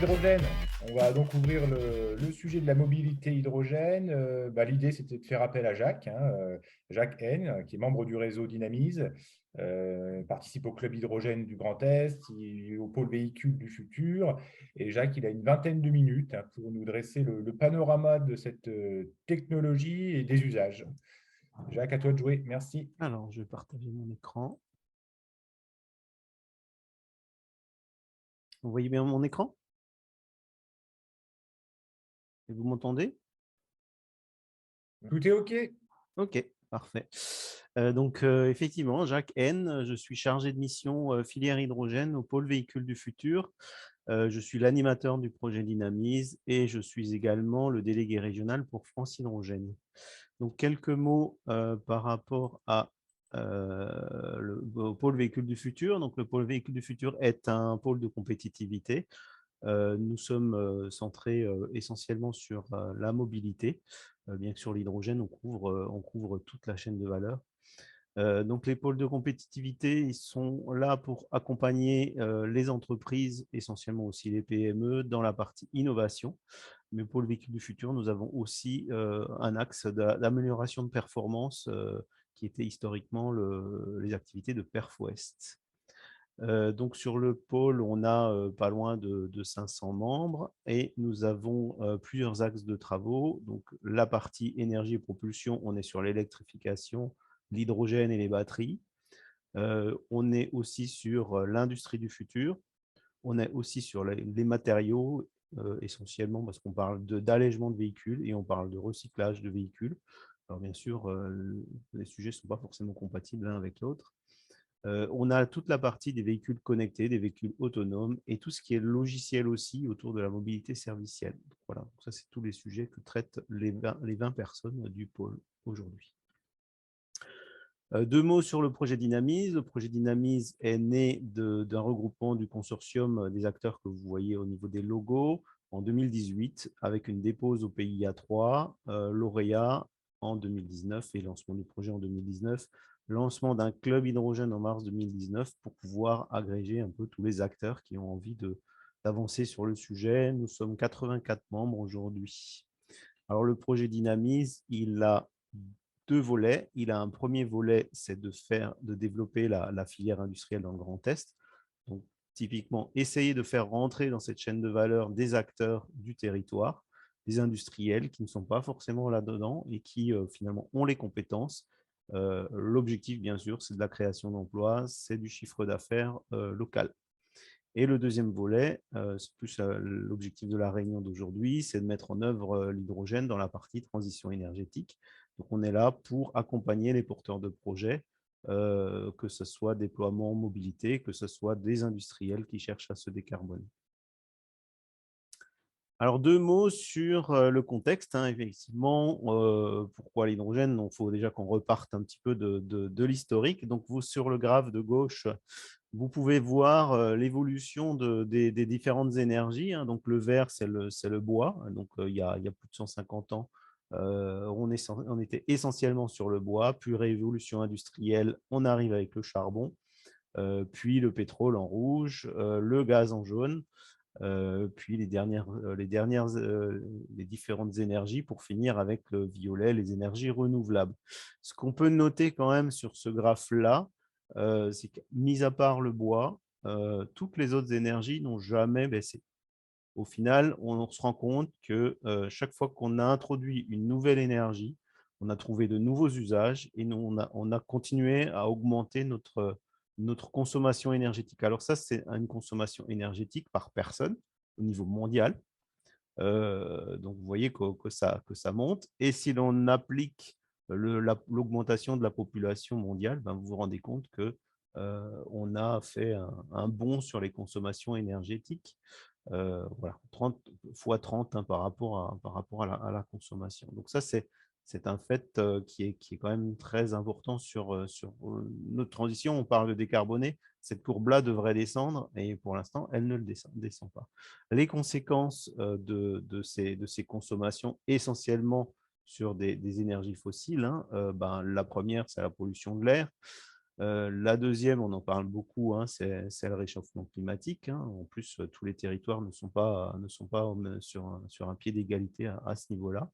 hydrogène. On va donc ouvrir le sujet de la mobilité hydrogène. L'idée, c'était de faire appel à Jacques, Jacques N, qui est membre du réseau Dynamise, participe au club hydrogène du Grand Est, il est au pôle véhicule du futur. Et Jacques, il a une vingtaine de minutes pour nous dresser le panorama de cette technologie et des usages. Jacques, à toi de jouer. Merci. Alors, je vais partager mon écran. Vous voyez bien mon écran? Et vous m'entendez? Tout est OK. OK, parfait. Effectivement, Jacques N, je suis chargé de mission filière hydrogène au pôle véhicule du futur. Je suis l'animateur du projet Dynamise et je suis également le délégué régional pour France Hydrogène. Donc, quelques mots par rapport au pôle véhicule du futur. Donc, le pôle véhicule du futur est un pôle de compétitivité. Nous sommes centrés essentiellement sur la mobilité, bien que sur l'hydrogène, on couvre toute la chaîne de valeur. Donc, les pôles de compétitivité, ils sont là pour accompagner les entreprises, essentiellement aussi les PME, dans la partie innovation. Mais pour le véhicule du futur, nous avons aussi un axe d'amélioration de performance qui était historiquement les activités de Perfwest. Donc sur le pôle, on a pas loin de 500 membres et nous avons plusieurs axes de travaux. Donc la partie énergie et propulsion, on est sur l'électrification, l'hydrogène et les batteries. On est aussi sur l'industrie du futur. On est aussi sur les matériaux, essentiellement parce qu'on parle d'allègement de véhicules et on parle de recyclage de véhicules. Alors bien sûr, les sujets ne sont pas forcément compatibles l'un avec l'autre. On a toute la partie des véhicules connectés, des véhicules autonomes et tout ce qui est logiciel aussi autour de la mobilité servicielle. Donc, voilà, ça c'est tous les sujets que traitent les 20 personnes du pôle aujourd'hui. Deux mots sur le projet Dynamise. Le projet Dynamise est né d'un regroupement du consortium des acteurs que vous voyez au niveau des logos en 2018 avec une dépose au PIA 3, lauréat en 2019 et lancement du projet en 2019, lancement d'un club hydrogène en mars 2019 pour pouvoir agréger un peu tous les acteurs qui ont envie d'avancer sur le sujet. Nous sommes 84 membres aujourd'hui. Alors, le projet Dynamise, il a deux volets. Il a un premier volet, c'est de développer la filière industrielle dans le Grand Est. Donc, typiquement, essayer de faire rentrer dans cette chaîne de valeur des acteurs du territoire, des industriels qui ne sont pas forcément là-dedans et qui, finalement, ont les compétences. L'objectif, bien sûr, c'est de la création d'emplois, c'est du chiffre d'affaires local. Et le deuxième volet, c'est plus l'objectif de la réunion d'aujourd'hui, c'est de mettre en œuvre l'hydrogène dans la partie transition énergétique. Donc, on est là pour accompagner les porteurs de projets, que ce soit déploiement mobilité, que ce soit des industriels qui cherchent à se décarboner. Alors, deux mots sur le contexte. Effectivement, pourquoi l'hydrogène? Il faut déjà qu'on reparte un petit peu de l'historique. Donc, vous, sur le graphe de gauche, vous pouvez voir l'évolution des différentes énergies. Donc, le vert, c'est le bois. Donc, il y a plus de 150 ans, on était essentiellement sur le bois. Puis, révolution industrielle, on arrive avec le charbon, puis le pétrole en rouge, le gaz en jaune, puis les différentes énergies pour finir avec le violet, les énergies renouvelables. Ce qu'on peut noter quand même sur ce graphe-là, c'est que, mis à part le bois, toutes les autres énergies n'ont jamais baissé. Au final, on se rend compte que chaque fois qu'on a introduit une nouvelle énergie, on a trouvé de nouveaux usages et on a continué à augmenter notre consommation énergétique. Alors ça, c'est une consommation énergétique par personne au niveau mondial. Donc, vous voyez que ça monte. Et si l'on applique l'augmentation de la population mondiale, vous vous rendez compte que on a fait un bond sur les consommations énergétiques. Voilà, 30 fois 30 par rapport à la consommation. Donc ça, c'est un fait qui est quand même très important sur notre transition. On parle de décarboner. Cette courbe-là devrait descendre et pour l'instant, elle ne le descend pas. Les conséquences de ces consommations, essentiellement sur des énergies fossiles, la première, c'est la pollution de l'air. La deuxième, on en parle beaucoup, hein, c'est le réchauffement climatique, hein. En plus, tous les territoires ne sont pas sur un pied d'égalité à ce niveau-là.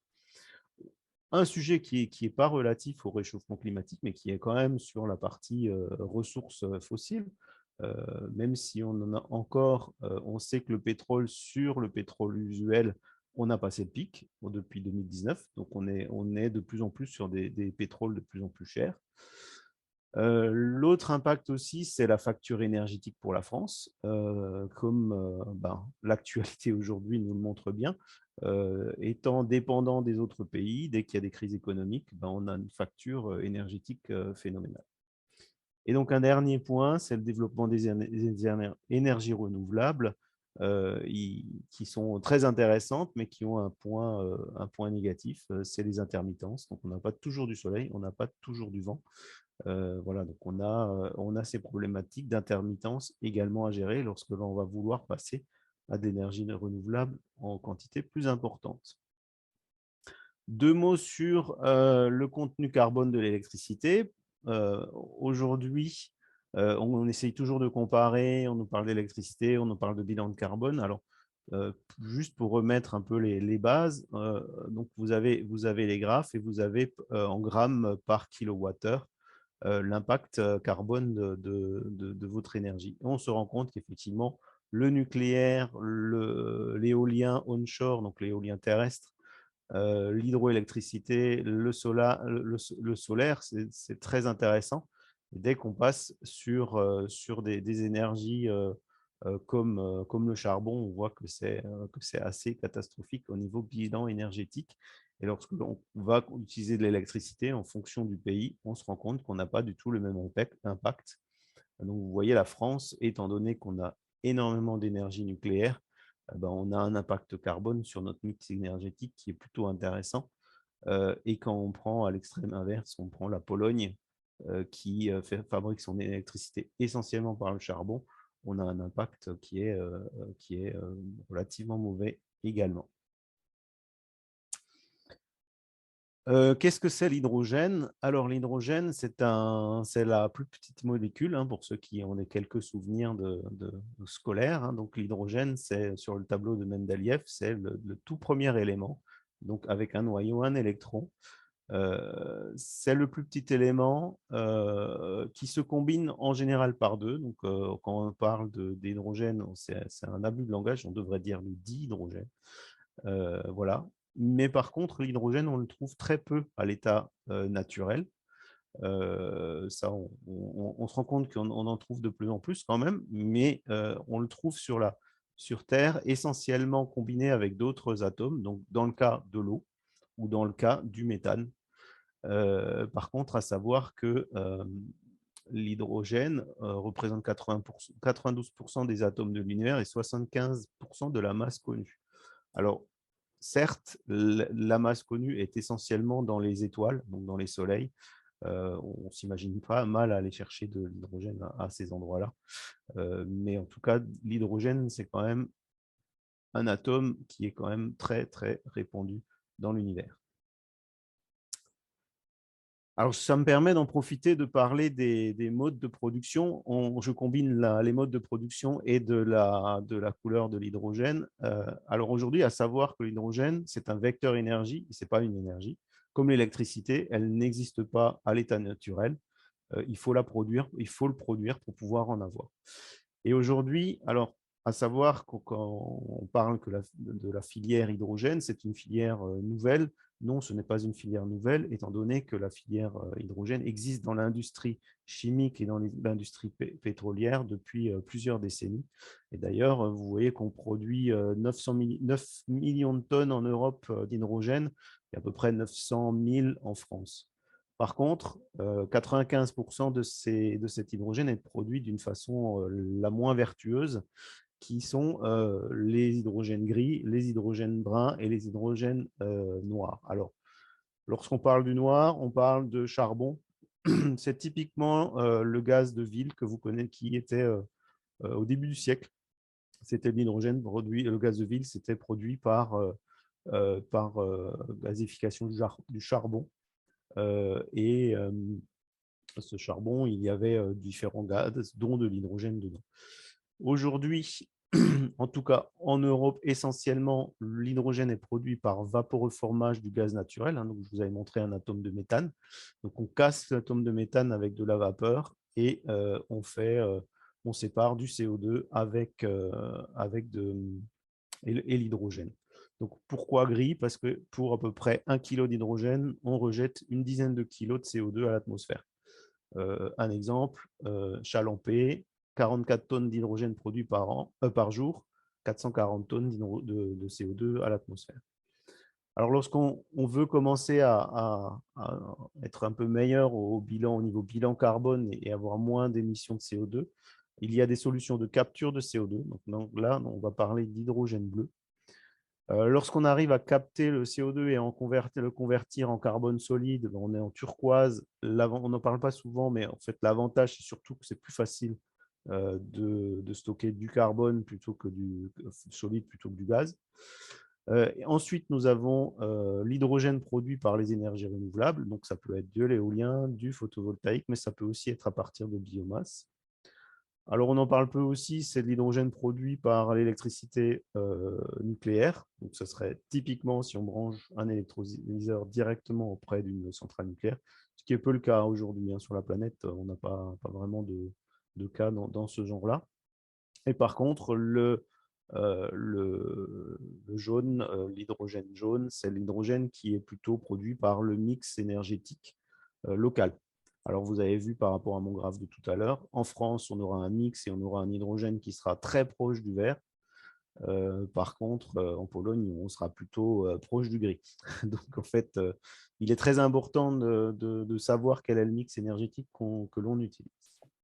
Un sujet qui est pas relatif au réchauffement climatique, mais qui est quand même sur la partie ressources fossiles, même si on en a encore, on sait que sur le pétrole usuel, on a passé le pic depuis 2019, donc on est de plus en plus sur des pétroles de plus en plus chers. L'autre impact aussi, c'est la facture énergétique pour la France. Comme l'actualité aujourd'hui nous le montre bien, étant dépendant des autres pays, dès qu'il y a des crises économiques, on a une facture énergétique phénoménale. Et donc, un dernier point, c'est le développement des énergies renouvelables, qui sont très intéressantes, mais qui ont un point négatif, c'est les intermittences. Donc, on n'a pas toujours du soleil, on n'a pas toujours du vent. Voilà, donc on a ces problématiques d'intermittence également à gérer lorsque l'on va vouloir passer à de l'énergie renouvelable en quantité plus importante. Deux mots sur le contenu carbone de l'électricité. Aujourd'hui, on essaye toujours de comparer, on nous parle d'électricité, on nous parle de bilan de carbone. Alors, juste pour remettre un peu les bases, donc vous avez les graphes et vous avez en grammes par kilowattheure l'impact carbone de votre énergie. Et on se rend compte qu'effectivement, le nucléaire, l'éolien onshore, donc l'éolien terrestre, l'hydroélectricité, le solaire, c'est très intéressant. Et dès qu'on passe sur des énergies comme le charbon, on voit que c'est assez catastrophique au niveau bilan énergétique. Et lorsque l'on va utiliser de l'électricité en fonction du pays, on se rend compte qu'on n'a pas du tout le même impact. Donc, vous voyez, la France, étant donné qu'on a énormément d'énergie nucléaire, on a un impact carbone sur notre mix énergétique qui est plutôt intéressant. Et quand on prend à l'extrême inverse, on prend la Pologne qui fabrique son électricité essentiellement par le charbon, on a un impact qui est relativement mauvais également. Qu'est-ce que c'est l'hydrogène? Alors l'hydrogène, c'est la plus petite molécule, hein, pour ceux qui ont des quelques souvenirs de scolaires, hein. Donc l'hydrogène, c'est sur le tableau de Mendeleïev, c'est le tout premier élément, donc avec un noyau, un électron. C'est le plus petit élément qui se combine en général par deux. Donc quand on parle d'hydrogène, c'est un abus de langage, on devrait dire le dihydrogène. Voilà. Mais par contre, l'hydrogène, on le trouve très peu à l'état naturel. Ça, on se rend compte qu'on en trouve de plus en plus quand même, mais on le trouve sur Terre essentiellement combiné avec d'autres atomes, donc dans le cas de l'eau ou dans le cas du méthane. Par contre, à savoir que l'hydrogène représente 92% des atomes de l'univers et 75% de la masse connue. Alors, certes, la masse connue est essentiellement dans les étoiles, donc dans les soleils. On ne s'imagine pas mal aller chercher de l'hydrogène à ces endroits-là. Mais en tout cas, l'hydrogène, c'est quand même un atome qui est quand même très, très répandu dans l'univers. Alors, ça me permet d'en profiter de parler des modes de production. Je combine les modes de production et de la couleur de l'hydrogène. Alors aujourd'hui, à savoir que l'hydrogène, c'est un vecteur énergie, ce n'est pas une énergie. Comme l'électricité, elle n'existe pas à l'état naturel. Il faut le produire pour pouvoir en avoir. Et aujourd'hui, alors, à savoir que quand on parle de la filière hydrogène, c'est une filière nouvelle. Non, ce n'est pas une filière nouvelle, étant donné que la filière hydrogène existe dans l'industrie chimique et dans l'industrie pétrolière depuis plusieurs décennies. Et d'ailleurs, vous voyez qu'on produit 9 millions de tonnes en Europe d'hydrogène et à peu près 900 000 en France. Par contre, 95% de cet hydrogène est produit d'une façon la moins vertueuse, qui sont les hydrogènes gris, les hydrogènes bruns et les hydrogènes noirs. Alors, lorsqu'on parle du noir, on parle de charbon. C'est typiquement le gaz de ville que vous connaissez, qui était au début du siècle. C'était l'hydrogène produit, le gaz de ville, c'était produit par gasification du charbon. Et ce charbon, il y avait différents gaz, dont de l'hydrogène dedans. Aujourd'hui, en tout cas en Europe, essentiellement, l'hydrogène est produit par vaporeformage du gaz naturel. Donc, je vous avais montré un atome de méthane. Donc, on casse l'atome de méthane avec de la vapeur et on sépare du CO2 et l'hydrogène. Donc, pourquoi gris? Parce que pour à peu près 1 kg d'hydrogène, on rejette une dizaine de kilos de CO2 à l'atmosphère. Un exemple, Chalampé, 44 tonnes d'hydrogène produit par jour, 440 tonnes de CO2 à l'atmosphère. Alors, lorsqu'on veut commencer à être un peu meilleur au niveau bilan carbone et avoir moins d'émissions de CO2, il y a des solutions de capture de CO2. Donc là, on va parler d'hydrogène bleu. Lorsqu'on arrive à capter le CO2 et le convertir en carbone solide, on est en turquoise. On n'en parle pas souvent, mais en fait, l'avantage, c'est surtout que c'est plus facile de stocker du carbone plutôt que du solide plutôt que du gaz. Ensuite, nous avons l'hydrogène produit par les énergies renouvelables. Donc, ça peut être de l'éolien, du photovoltaïque, mais ça peut aussi être à partir de biomasse. Alors, on en parle peu aussi, c'est de l'hydrogène produit par l'électricité nucléaire. Donc, ce serait typiquement si on branche un électrolyseur directement auprès d'une centrale nucléaire, ce qui est peu le cas aujourd'hui sur la planète. On n'a pas vraiment de cas dans ce genre-là. Et par contre, le jaune, l'hydrogène jaune, c'est l'hydrogène qui est plutôt produit par le mix énergétique local. Alors, vous avez vu par rapport à mon graphe de tout à l'heure, en France, on aura un mix et on aura un hydrogène qui sera très proche du vert. Par contre, en Pologne, on sera plutôt proche du gris. Donc, en fait, il est très important de savoir quel est le mix énergétique que l'on utilise.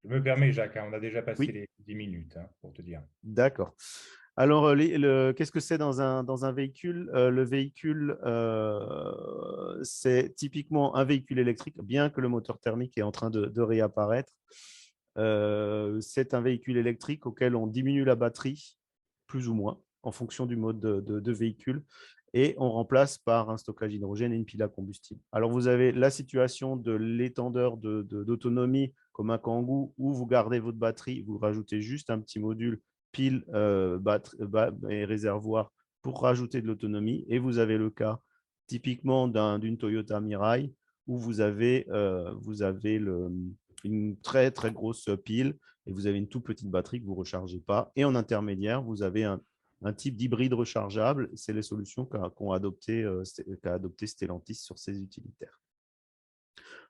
Je me permets, Jacques, on a déjà passé Oui, les 10 minutes, pour te dire. d'accord. Alors, qu'est-ce que c'est dans un véhicule? Le véhicule, c'est typiquement un véhicule électrique, bien que le moteur thermique est en train de réapparaître. C'est un véhicule électrique auquel on diminue la batterie, plus ou moins, en fonction du mode de véhicule, et on remplace par un stockage d'hydrogène et une pile à combustible. Alors, vous avez la situation de l'étendeur d'autonomie comme un Kangoo, où vous gardez votre batterie, vous rajoutez juste un petit module pile et réservoir pour rajouter de l'autonomie. Et vous avez le cas typiquement d'une Toyota Mirai où vous avez une très très grosse pile et vous avez une toute petite batterie que vous ne rechargez pas. Et en intermédiaire, vous avez un type d'hybride rechargeable. C'est les solutions qu'a adopté Stellantis sur ses utilitaires.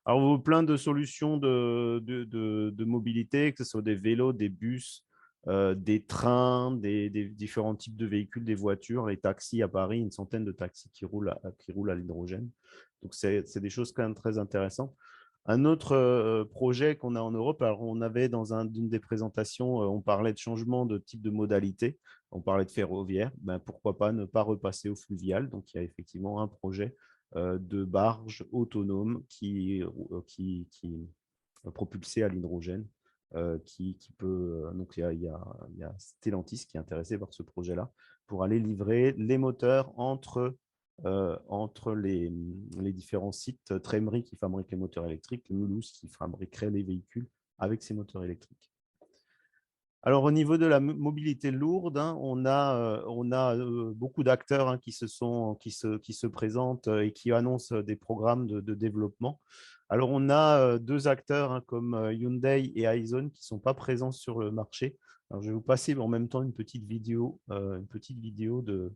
Alors, plein de solutions de mobilité, que ce soit des vélos, des bus, des trains, des différents types de véhicules, des voitures, les taxis à Paris, une centaine de taxis qui roulent à l'hydrogène. Donc, c'est des choses quand même très intéressantes. Un autre projet qu'on a en Europe, alors on avait dans une des présentations, on parlait de changement de type de modalité, on parlait de ferroviaire, ben, pourquoi pas ne pas repasser au fluvial. Donc, il y a effectivement un projet de barges autonomes qui propulsées à l'hydrogène. Donc il y a Stellantis qui est intéressé par ce projet-là pour aller livrer les moteurs entre les différents sites. Trémery qui fabrique les moteurs électriques, Mulhouse qui fabriquerait les véhicules avec ces moteurs électriques. Alors, au niveau de la mobilité lourde, on a beaucoup d'acteurs qui se présentent et qui annoncent des programmes de développement. Alors, on a deux acteurs comme Hyundai et Aizu qui ne sont pas présents sur le marché. Alors, je vais vous passer en même temps une petite vidéo de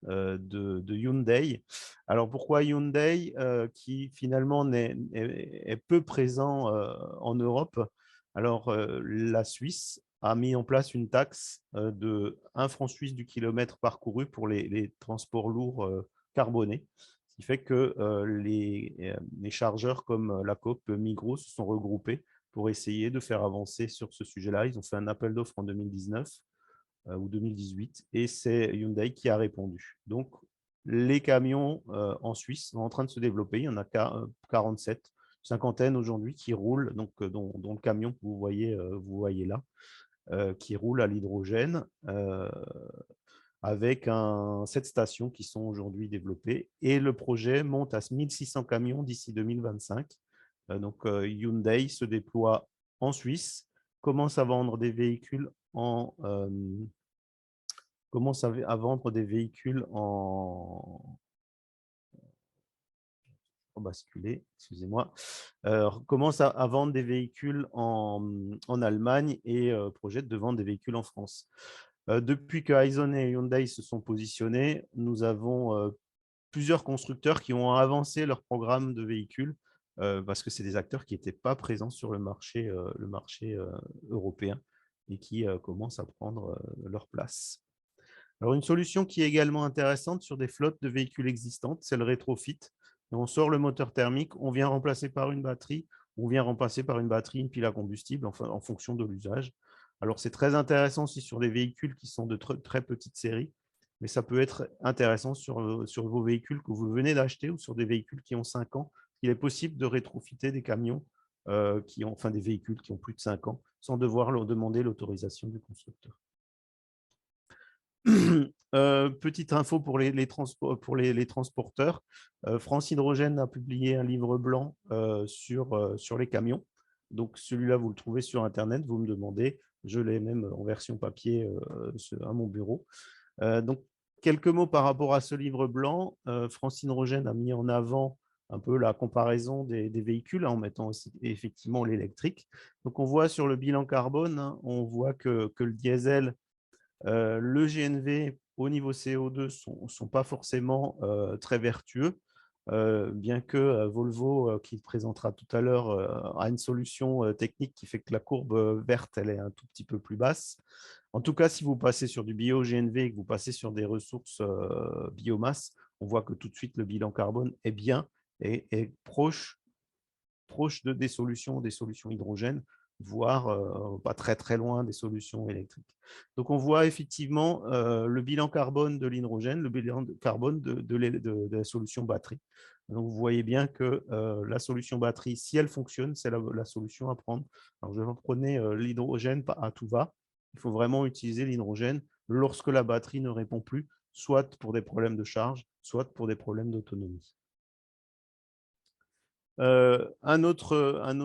Hyundai. Alors, pourquoi Hyundai qui finalement est peu présent en Europe? Alors, la Suisse a mis en place une taxe de 1 franc suisse du kilomètre parcouru pour les transports lourds carbonés, ce qui fait que les chargeurs comme la Coop, Migros se sont regroupés pour essayer de faire avancer sur ce sujet-là. Ils ont fait un appel d'offres en 2019 ou 2018 et c'est Hyundai qui a répondu. Donc, les camions en Suisse sont en train de se développer. Il y en a 47, cinquantaine aujourd'hui qui roulent, donc, dont le camion que vous voyez là, qui roule à l'hydrogène avec 7 stations qui sont aujourd'hui développées. Et le projet monte à 1600 camions d'ici 2025. Hyundai se déploie en Suisse, commence à vendre des véhicules basculer, excusez-moi, commence à vendre des véhicules en Allemagne et projette de vendre des véhicules en France. Depuis que Aisin et Hyundai se sont positionnés, nous avons plusieurs constructeurs qui ont avancé leur programme de véhicules parce que c'est des acteurs qui n'étaient pas présents sur le marché européen et qui commencent à prendre leur place. Alors, une solution qui est également intéressante sur des flottes de véhicules existantes, c'est le rétrofit. On sort le moteur thermique, on vient remplacer par une batterie, on vient remplacer par une batterie, une pile à combustible, enfin, en fonction de l'usage. Alors, c'est très intéressant aussi sur des véhicules qui sont de très petites séries, mais ça peut être intéressant sur vos véhicules que vous venez d'acheter ou sur des véhicules qui ont 5 ans. Il est possible de rétrofiter des camions, des véhicules qui ont plus de 5 ans, sans devoir leur demander l'autorisation du constructeur. Petite info pour les transporteurs. France Hydrogène a publié un livre blanc sur les camions. Donc, celui-là, vous le trouvez sur Internet. Vous me demandez. Je l'ai même en version papier à mon bureau. Donc, quelques mots par rapport à ce livre blanc. France Hydrogène a mis en avant un peu la comparaison des véhicules en mettant aussi, effectivement l'électrique. Donc, on voit sur le bilan carbone, hein, on voit que le diesel, le GNV au niveau CO2 ne sont pas forcément très vertueux, bien que Volvo, qui présentera tout à l'heure, a une solution technique qui fait que la courbe verte elle est un tout petit peu plus basse. En tout cas, si vous passez sur du bio-GNV et que vous passez sur des ressources biomasse, on voit que tout de suite le bilan carbone est bien et est proche des solutions hydrogène, voire pas très très loin des solutions électriques. Donc on voit effectivement le bilan carbone de l'hydrogène, le bilan carbone de la solution batterie. Donc vous voyez bien que la solution batterie, si elle fonctionne, c'est la solution à prendre. Alors je vais prendre l'hydrogène à tout va. Il faut vraiment utiliser l'hydrogène lorsque la batterie ne répond plus, soit pour des problèmes de charge, soit pour des problèmes d'autonomie. D'autres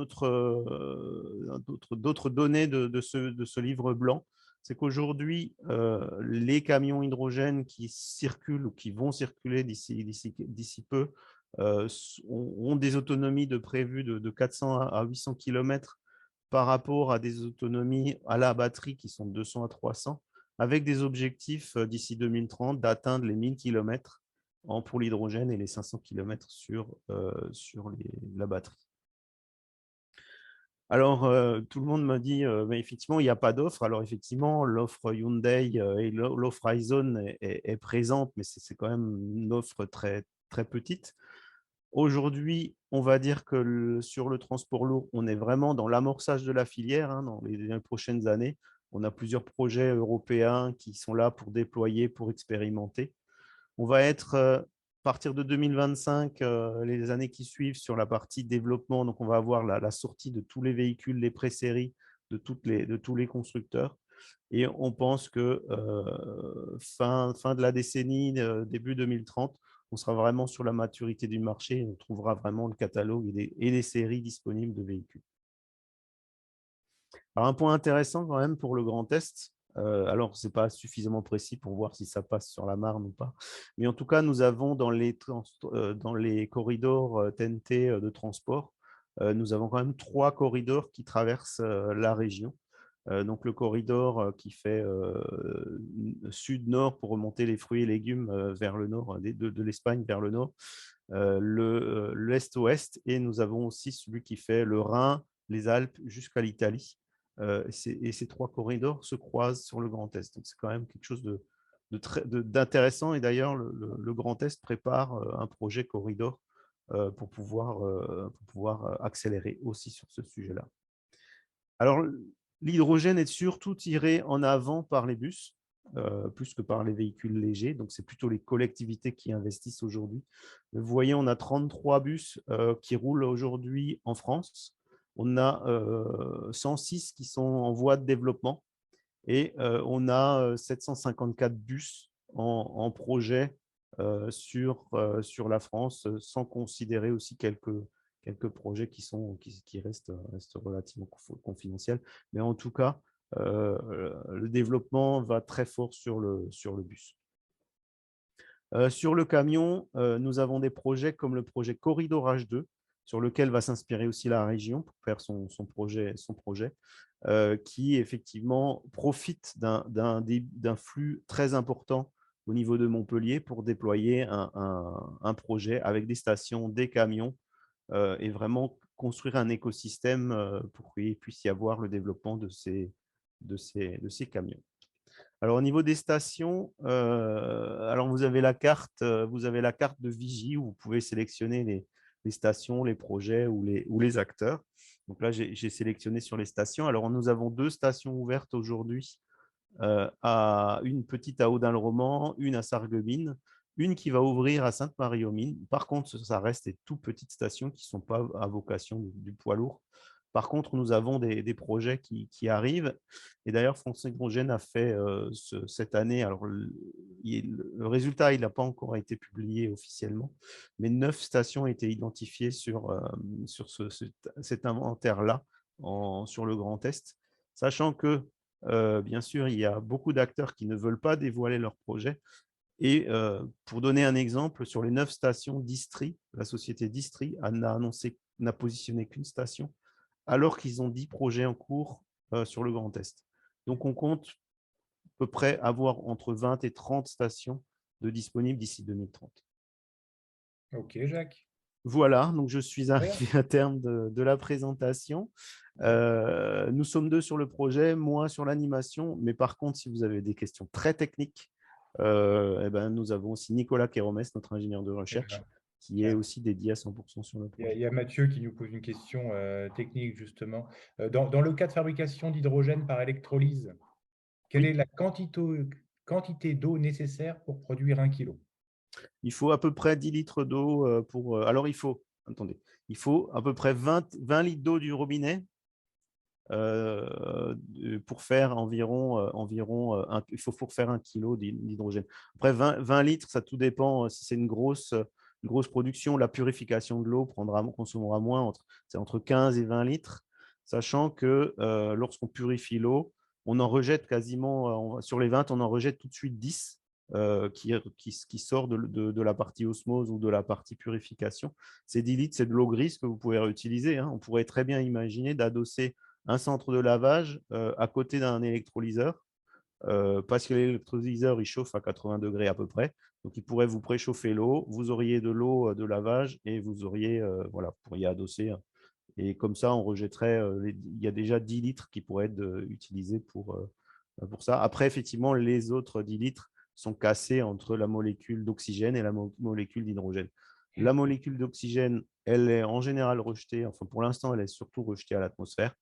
données de ce livre blanc, c'est qu'aujourd'hui, les camions hydrogène qui circulent ou qui vont circuler d'ici peu ont des autonomies de prévues de 400 à 800 km par rapport à des autonomies à la batterie qui sont de 200 à 300, avec des objectifs d'ici 2030 d'atteindre les 1000 km pour l'hydrogène et les 500 km sur la batterie. Alors, tout le monde me dit, mais effectivement, il n'y a pas d'offre. Alors, effectivement, l'offre Hyundai et l'offre Aisin est présente, mais c'est quand même une offre très, très petite. Aujourd'hui, on va dire que sur le transport lourd, on est vraiment dans l'amorçage de la filière, hein, dans les prochaines années. On a plusieurs projets européens qui sont là pour déployer, pour expérimenter. On va être, à partir de 2025, les années qui suivent, sur la partie développement. Donc, on va avoir la sortie de tous les véhicules, les pré-séries de tous les constructeurs. Et on pense que fin de la décennie, début 2030, on sera vraiment sur la maturité du marché et on trouvera vraiment le catalogue et les séries disponibles de véhicules. Alors, un point intéressant quand même pour le Grand Est, alors ce n'est pas suffisamment précis pour voir si ça passe sur la Marne ou pas, mais en tout cas, nous avons dans les corridors TNT de transport, nous avons quand même 3 corridors qui traversent la région. Donc le corridor qui fait sud-nord pour remonter les fruits et légumes vers le nord, de l'Espagne vers le nord, l'est-ouest, et nous avons aussi celui qui fait le Rhin, les Alpes jusqu'à l'Italie. Et ces 3 corridors se croisent sur le Grand Est. Donc c'est quand même quelque chose d'intéressant. Et d'ailleurs, le Grand Est prépare un projet corridor pour pouvoir accélérer aussi sur ce sujet-là. Alors, l'hydrogène est surtout tiré en avant par les bus, plus que par les véhicules légers. Donc, c'est plutôt les collectivités qui investissent aujourd'hui. Vous voyez, on a 33 bus qui roulent aujourd'hui en France. On a 106 qui sont en voie de développement et on a 754 bus en projet sur la France, sans considérer aussi quelques quelques projets qui restent relativement confidentiels. Mais en tout cas, le développement va très fort sur le bus. Sur le camion, nous avons des projets comme le projet Corridor H2, sur lequel va s'inspirer aussi la région pour faire son projet, qui effectivement profite d'un flux très important au niveau de Montpellier pour déployer un projet avec des stations, des camions, et vraiment construire un écosystème pour qu'il puisse y avoir le développement de ces camions. Alors, au niveau des stations, alors vous avez la carte de Vigie où vous pouvez sélectionner les stations, les projets ou les acteurs. Donc là, j'ai sélectionné sur les stations. Alors, nous avons 2 stations ouvertes aujourd'hui, une petite à Audun-le-Roman, une à Sarreguemines, une qui va ouvrir à Sainte-Marie-aux-Mines. Par contre, ça reste des tout petites stations qui ne sont pas à vocation du poids lourd. Par contre, nous avons des projets qui arrivent. Et d'ailleurs, France Hydrogène a fait cette année, alors le résultat, il n'a pas encore été publié officiellement, mais 9 stations ont été identifiées sur cet inventaire-là sur le Grand Est, sachant que, bien sûr, il y a beaucoup d'acteurs qui ne veulent pas dévoiler leurs projets. Et pour donner un exemple, sur les 9 stations d'Istrie, la société d'Istrie n'a positionné qu'une station, alors qu'ils ont 10 projets en cours sur le Grand Est. Donc, on compte à peu près avoir entre 20 et 30 stations de disponibles d'ici 2030. Ok, Jacques. Voilà, donc je suis Super. arrivé à terme de la présentation. Nous sommes 2 sur le projet, moi sur l'animation, mais par contre, si vous avez des questions très techniques, eh ben, nous avons aussi Nicolas Kéromès, notre ingénieur de recherche, qui est aussi dédié à 100% sur le projet. Il y a Mathieu qui nous pose une question technique, justement. Dans le cas de fabrication d'hydrogène par électrolyse, quelle Oui, est la quantité d'eau nécessaire pour produire 1 kilo? il faut à peu près 10 litres d'eau pour… alors, attendez, il faut à peu près 20 litres d'eau du robinet pour faire il faut pour faire 1 kilo d'hydrogène. Après, 20 litres, ça tout dépend. Si c'est une grosse production, la purification de l'eau consommera moins, c'est entre 15 et 20 litres, sachant que lorsqu'on purifie l'eau, on en rejette quasiment, sur les 20, on en rejette tout de suite 10 qui sort de la partie osmose ou de la partie purification. Ces 10 litres, c'est de l'eau grise que vous pouvez réutiliser, hein. On pourrait très bien imaginer d'adosser un centre de lavage à côté d'un électrolyseur, parce que l'électrolyseur, il chauffe à 80 degrés à peu près. Donc, il pourrait vous préchauffer l'eau, vous auriez de l'eau de lavage et vous pourriez adosser. Et comme ça, on rejetterait, il y a déjà 10 litres qui pourraient être utilisés pour ça. Après, effectivement, les autres 10 litres sont cassés entre la molécule d'oxygène et la molécule d'hydrogène. La molécule d'oxygène, elle est en général rejetée, enfin pour l'instant, elle est surtout rejetée à l'atmosphère.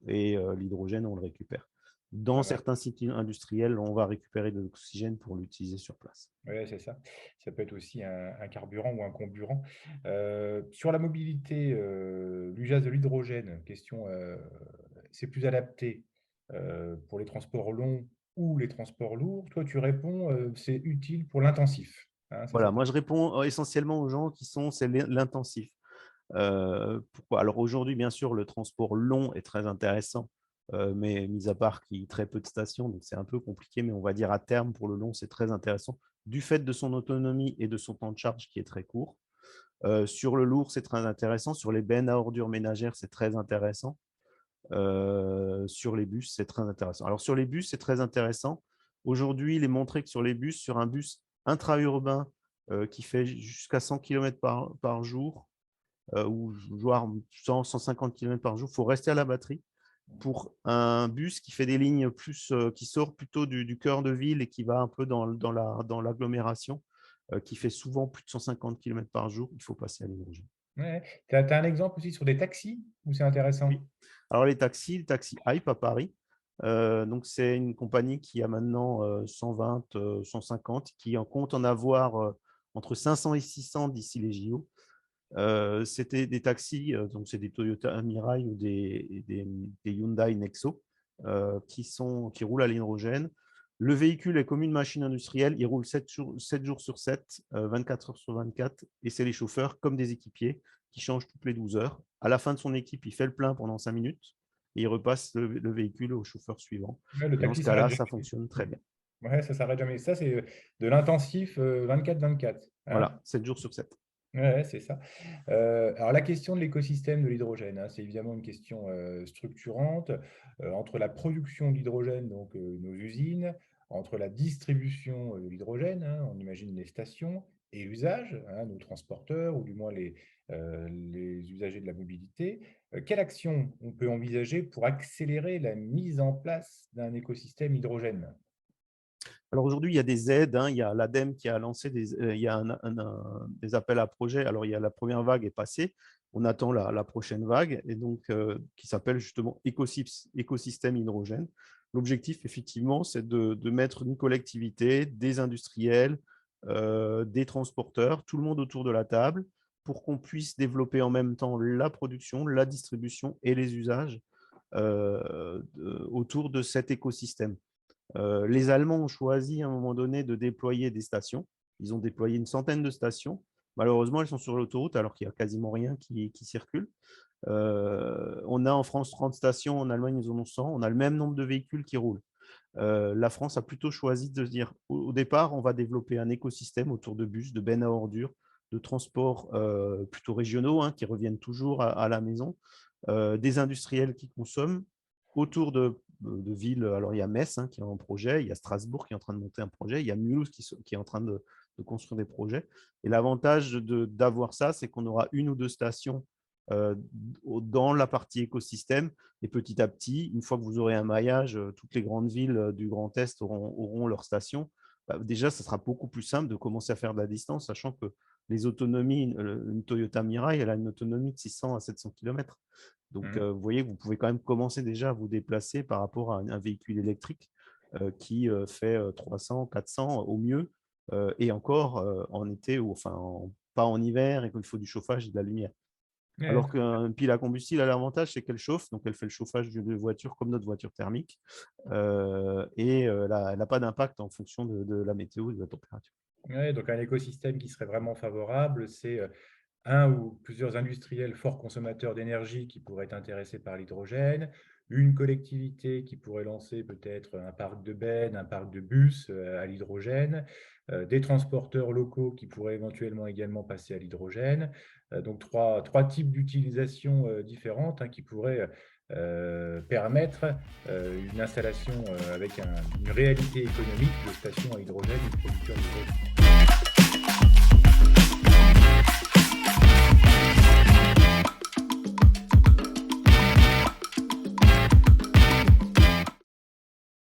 Et l'hydrogène, on le récupère. Dans Voilà. certains sites industriels, on va récupérer de l'oxygène pour l'utiliser sur place. Oui, c'est ça. Ça peut être aussi un carburant ou un comburant. Sur la mobilité, l'usage de l'hydrogène, question, c'est plus adapté pour les transports longs ou les transports lourds? Toi, tu réponds, c'est utile pour l'intensif. Hein, ça, Voilà, c'est moi je réponds essentiellement aux gens c'est l'intensif. Pourquoi? Alors aujourd'hui, bien sûr, le transport long est très intéressant, mais mis à part qu'il y a très peu de stations, donc c'est un peu compliqué, mais on va dire à terme, pour le long, c'est très intéressant, du fait de son autonomie et de son temps de charge qui est très court. Sur le lourd, c'est très intéressant. Sur les bennes à ordures ménagères, c'est très intéressant. Sur les bus, c'est très intéressant. Alors sur les bus, c'est très intéressant. Aujourd'hui, il est montré que sur les bus, sur un bus intra-urbain qui fait jusqu'à 100 km par jour, ou voire 100-150 km par jour, il faut rester à la batterie. Pour un bus qui fait des lignes qui sort plutôt du cœur de ville et qui va un peu dans l'agglomération, qui fait souvent plus de 150 km par jour, il faut passer à l'hydrogène. ouais. Tu as un exemple aussi sur des taxis où c'est intéressant? Oui. Alors les taxis, le taxi Hype à Paris, donc c'est une compagnie qui a maintenant 120, 150, qui en compte en avoir entre 500 et 600 d'ici les JO. C'était des taxis, donc c'est des Toyota Mirai ou des Hyundai Nexo qui roulent à l'hydrogène. Le véhicule est comme une machine industrielle, il roule 7 jours sur 7, 24 heures sur 24, et c'est les chauffeurs comme des équipiers qui change toutes les 12 heures. À la fin de son équipe, il fait le plein pendant 5 minutes et il repasse le véhicule au chauffeur suivant. Ouais, le Et dans ce taxi s'arrête cas-là, ça jamais. fonctionne très bien. Ouais, ça s'arrête jamais. Ça, c'est de l'intensif 24/24, hein. Voilà, 7 jours sur 7. Ouais, c'est ça. Alors la question de l'écosystème de l'hydrogène, hein, c'est évidemment une question structurante entre la production d'hydrogène, donc nos usines, entre la distribution de l'hydrogène, hein, on imagine les stations, et l'usage, hein, nos transporteurs, ou du moins les usagers de la mobilité. Quelle action on peut envisager pour accélérer la mise en place d'un écosystème hydrogène? Alors aujourd'hui, il y a des aides, hein, il y a l'ADEME qui a lancé il y a des appels à projets. Alors, il y a la première vague est passée, on attend la prochaine vague, et donc qui s'appelle justement écosystème hydrogène. L'objectif, effectivement, c'est de mettre une collectivité, des industriels, des transporteurs, tout le monde autour de la table, pour qu'on puisse développer en même temps la production, la distribution et les usages autour de cet écosystème. Les Allemands ont choisi à un moment donné de déployer des stations. Ils ont déployé une centaine de stations. Malheureusement, elles sont sur l'autoroute alors qu'il n'y a quasiment rien qui circule. On a en France 30 stations, en Allemagne, ils en ont 100. On a le même nombre de véhicules qui roulent. La France a plutôt choisi de se dire, au départ, on va développer un écosystème autour de bus, de bennes à ordures, de transports plutôt régionaux, hein, qui reviennent toujours à la maison, des industriels qui consomment autour de villes. Alors, il y a Metz, hein, qui est en projet, il y a Strasbourg qui est en train de monter un projet, il y a Mulhouse qui est en train de construire des projets. Et l'avantage d'avoir ça, c'est qu'on aura une ou deux stations dans la partie écosystème. Et petit à petit, une fois que vous aurez un maillage, toutes les grandes villes du Grand Est auront leur station. Bah, déjà, ça sera beaucoup plus simple de commencer à faire de la distance, sachant que les autonomies, une Toyota Mirai, elle a une autonomie de 600 à 700 km. Donc, Mhm. vous voyez que vous pouvez quand même commencer déjà à vous déplacer par rapport à un véhicule électrique qui fait 300, 400 au mieux, et encore en été, ou enfin pas en hiver, et qu'il faut du chauffage et de la lumière. Ouais, Alors qu'une pile à combustible a l'avantage, c'est qu'elle chauffe, donc elle fait le chauffage de voiture comme notre voiture thermique, et elle n'a pas d'impact en fonction de la météo et de la température. ouais, donc un écosystème qui serait vraiment favorable, c'est un ou plusieurs industriels forts consommateurs d'énergie qui pourraient être intéressés par l'hydrogène, une collectivité qui pourrait lancer peut-être un parc de bennes, un parc de bus à l'hydrogène, des transporteurs locaux qui pourraient éventuellement également passer à l'hydrogène. Donc trois types d'utilisation différentes, hein, qui pourraient permettre une installation avec une réalité économique de stations à hydrogène et de producteurs d'hydrogène.